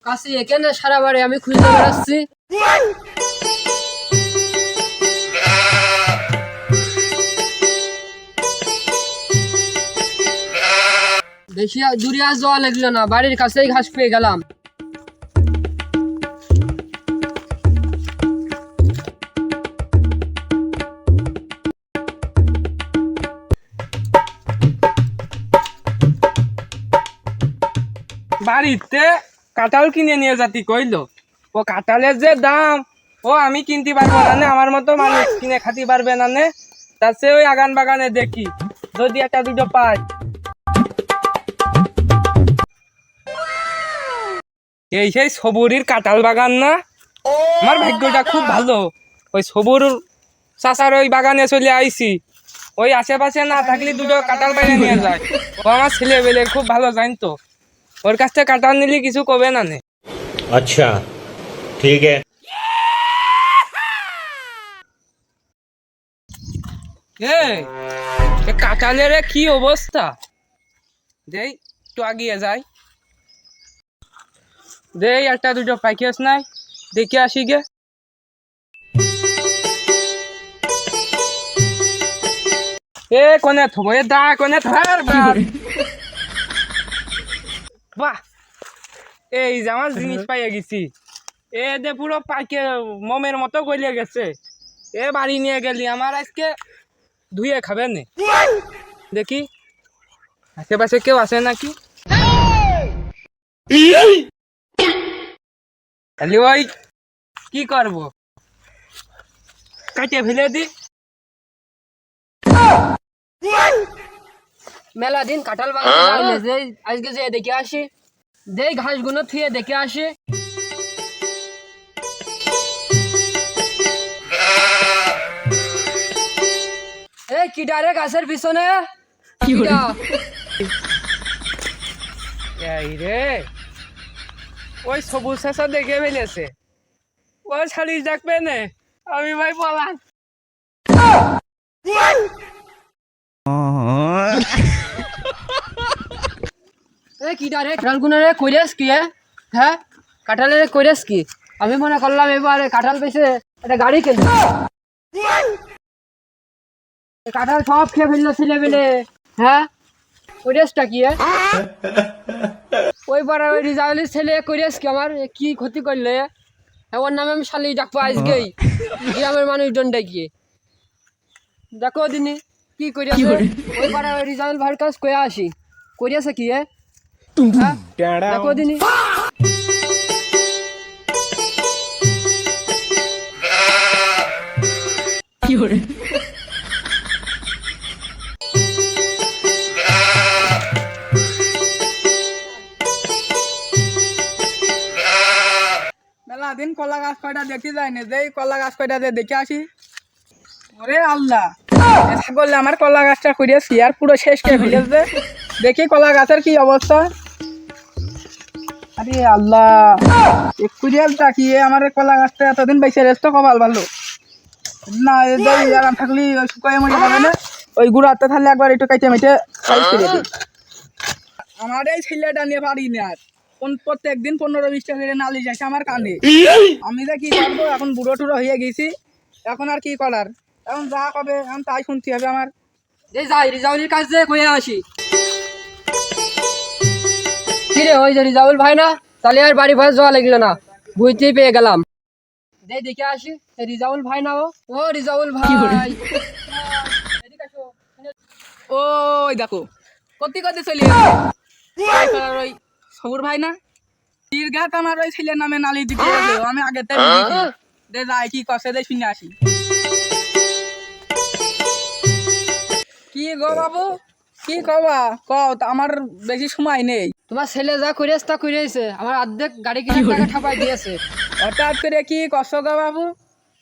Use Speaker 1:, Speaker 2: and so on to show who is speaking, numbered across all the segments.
Speaker 1: কাছে এখানে সারা বাড়ি আমি খুঁজে বেড়াচ্ছি। বেশি দূরে আর যাওয়া লাগলো না, বাড়ির কাছেই ঘাস পেয়ে গেলাম।
Speaker 2: বাড়িতে কাঁঠাল কিনে নিয়ে যাতি কইলো, ও কাঁঠালের যে দাম ও আমি কিনতে পারবো না, আমার মতো মানুষ কিনে খাতে পারবে না। তার চেয়ে ওই আগান বাগানে দেখি যদি একটা দুটো পাই। এই সেই সবুরির কাঁঠাল বাগান না? আমার ভাগ্যটা খুব ভালো, ওই সবুর চাচার ওই বাগানে চলে আইছি। ওই আশেপাশে না থাকলে দুটো কাঁঠাল বাইরে নিয়ে যায়। ও আমার ছেলে বেলে খুব ভালো জানতো, ওর কাছ থেকে কাঁঠাল নিলে কিছু কবে না নে।
Speaker 3: अच्छा ठीक है।
Speaker 2: কাঁঠালের কি অবস্থা, দেই একটু আগিয়ে যাই, দেই একটা দুটো প্যাকেজ নাই, দেখে আসি গে। কোনে থবো এ দা, কোনে ধর বাহ, এই যে আমার জিনিস পাইয়ে গেছি। এ দে পুরো পাকে মমের মতো গলিয়ে গেছে। এ বাড়ি নিয়ে গেলি, আমার আজকে ধুয়ে খাবে নে। দেখি আশেপাশে কেউ আছে নাকি। খালি ওই কি করবো, কাটিয়ে ফেলে দি।
Speaker 1: মেলা দিন কাঁঠাল বাগান আজকে যে দেখে আসি, দেই ঘাসগুলো থুয়ে দেখে আসি। এই কিডারে গাছের পিছনে কিডা?
Speaker 2: এই রে, ওই সবুজ শেষা দেখে ফেলেছে, ওই ছাড়িস ডাকবে নে, আমি ভাই বলাম।
Speaker 1: এই কিডারে কাঁঠালগুলো রে কইরেস কি? হ্যাঁ কাঁঠালের কইরেস কি? আমি মনে করলাম এবারে কাঁঠাল পেয়েছে একটা গাড়ি কিনবে। কাঁঠাল সব খেয়ে ফেললো ছেলে পেলে। হ্যাঁ কইরেসটা কি? ওই পাড়া ওই রিজাউলের ছেলে কইরেস কি আমার কি ক্ষতি করলে? ওর নামে আমি শালি ডাকবো আজকেই, গ্রামের মানুষজন ডাকিয়ে। দেখো দিনি কি করিয়াছে, ওই পাড়া ওই রিজাউল ভাইয়ের কাছে কয়ে আসি করিয়াছে কি? দেখো দিনি।
Speaker 2: মেলা দিন কলা গাছ কয়টা দেখতে যায়নি, যে কলা গাছ কয়টা দেখে আসি। ওরে আল্লাহ, বললে আমার কলা গাছটা করিয়েছি আর পুরো শেষ করে ফেলেছে। দেখি কলা গাছের কি অবস্থা। আরে আল্লাহ, একুরিয়াল তাকিয়ে আমার কলা গাছটা এতদিন বেঁচে রেস্ট কপাল ভালো না। আরাম থাকলে ওই শুকায় মরে যাবে না, ওই গুঁড়াতে থাকলে একবার একটু কাইটে মেটে সাইজ করে দিই। আমার এই ছেলেটা নিয়ে পারি না আর, প্রত্যেক দিন 15-20টা করে নালিশ আসে আমার কানে। আমি যে কি করবো, এখন বুড়ো টুড়ো হয়ে গেছি, এখন আর কি করার, এখন যা কবে এখন তাই শুনতে হবে আমার।
Speaker 1: এই যাই রিজাউলের কাছে কয়ে আসি। কিরে ওই যে রিজাউল ভাই না? তাহলে আর বাড়ি ভাই যাওয়া লাগলো না, বুঝতেই পেয়ে গেলাম। দেখে আসি রিজাউল ভাই না? ও রিজাউল ভাই,
Speaker 2: ওই দেখো কতি কতি চলে ওই সবুর ভাই না? তীরঘাত আমার ওই ছেলের নামে নালি দিতে গেছে, আমি আগে দে যাই কি কষে দে শুনে আসি। কি গো বাবু, কি কবা কও, আমার বেশি সময় নেই।
Speaker 1: তোমার ছেলে যা করিয়াছে তা করিয়েছে, আমার অর্ধেক গাড়ি কিনে টাকা ঠাপাই দিয়েছে।
Speaker 2: হঠাৎ করে কি কষ্ট গো বাবু,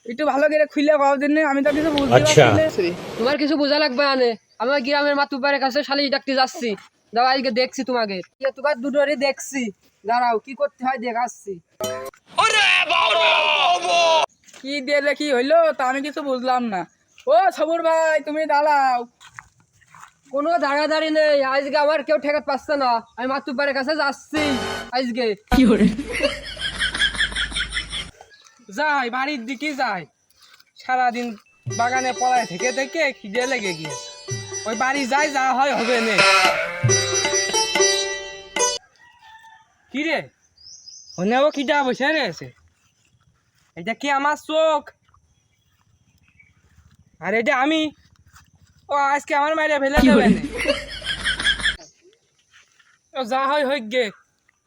Speaker 2: একটু ভালো করে খুলে কও দিন, আমি তো কিছু বুঝতে পারছি।
Speaker 1: তোমার কিছু বোঝা লাগবে না, আমার গ্রামের মাতুব্বারের কাছে শালিশ ডাকতে যাচ্ছি। দাও আজকে দেখছি তোমাকে, তোমার দুটোরই দেখছি, দাঁড়াও কি করতে হয় দেখাচ্ছি।
Speaker 2: কি দিলে কি হইলো তা আমি কিছু বুঝলাম না। ও সবুর ভাই তুমি দাঁড়াও,
Speaker 1: কোনো দাঁড়াদাঁড়ি নেই, আজকে আমার কেউ ঠেকাতে পারছে না, আমি মাতুব্বারের কাছে যাচ্ছি আজকে।
Speaker 2: যাই বাড়ির দিকে যাই, সারাদিন বাগানে পলায় থেকে থেকে খিদে লেগে গিয়েছে। ওই বাড়ি যাই, যা হয় হবে নে। কি রে হনেও খিদা বসে রয়েছে, এটা কি আমার চোখ? আর এটা আমি? ও আজকে আমার মাইরে ফেলে দেবে নে। ও যা হয় হই গে,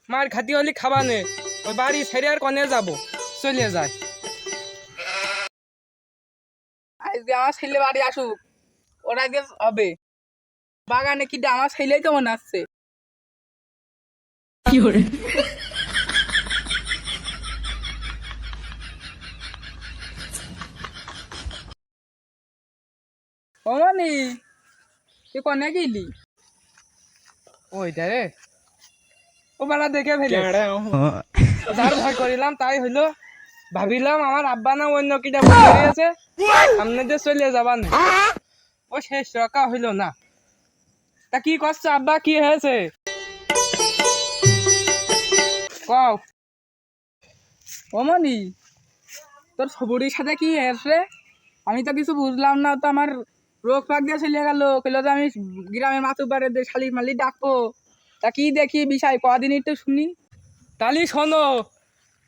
Speaker 2: মার খাতি হলি খাবা নে। ওই বাড়ি ছেড়ে আর কনে যাব, চলে যায়। আজকে আমার ছেলে বাড়ি আসুক, ওরা আজকে হবে। বাগানে কি আমার ছেলেই তো মনে আসছে। অমানি তুই কনে গেলি? ওইটা রে, ও বেলা দেখে ফেলে যার ভয় করিলাম তাই হইলো। ভাবিলাম আমার আব্বা না অন্য কিটা ভয় আছে, সামনে দিয়ে চলে যাবা না। ও শেষ রকা হইলো না। তা কি করছো আব্বা, কি হয়েছে কও? অমনি তোর সবুরির সাথে কি হয়েছে? আমি তো কিছু বুঝলাম না। তো আমার রোগ পাক দিয়ে চলে গেল, কইলো যে আমি গ্রামের মাতুব্বারে শালি মালি ডাকবো। তা কি দেখি বিষয় কদিন একটু শুনি। তালি শোনো,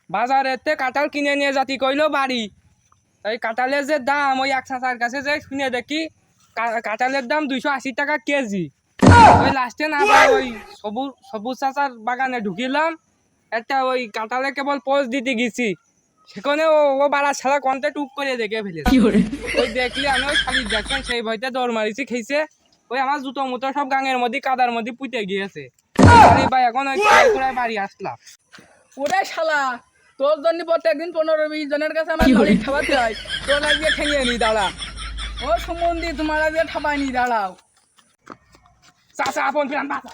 Speaker 2: বাজারেতে কাঁঠাল কিনে নিয়ে যাতি কইলো বাড়ি। ওই কাঁঠালের যে দাম, ওই এক চাচার কাছে যে শুনে দেখি কাঁঠালের দাম 280 টাকা কেজি। ওই লাস্টে না ওই সবুজ চাচার বাগানে ঢুকিলাম, একটা ওই কাঁঠালে কেবল পোজ দিতে গেছি, সেখানে ও বাড়া ছাড়া কন্টে টুক করে দেখে ফেলেছে। ওই দেখলি আমি ওই শালির দেখছেন, সেই ভয়তে দৌড় মারিছি, খেয়েছে। ওই আমার জুতো মুতো সব গাঙের মধ্যে কাদার মধ্যে পুঁতে গিয়েছে। ভাই এখন ওই বাড়ি আসলাম। ওরে শালা, তোর জন্য প্রত্যেকদিন 15-20 জনের কাছে আমার বাড়ি খাওয়াতে হয়, তোর আজকে ঠেঙিয়ে নি দাঁড়া। ও সুমন্দি, তোমার আজকে ঠাপাই নি দাঁড়াও। চাচা আপন ফিরান বাঁচা।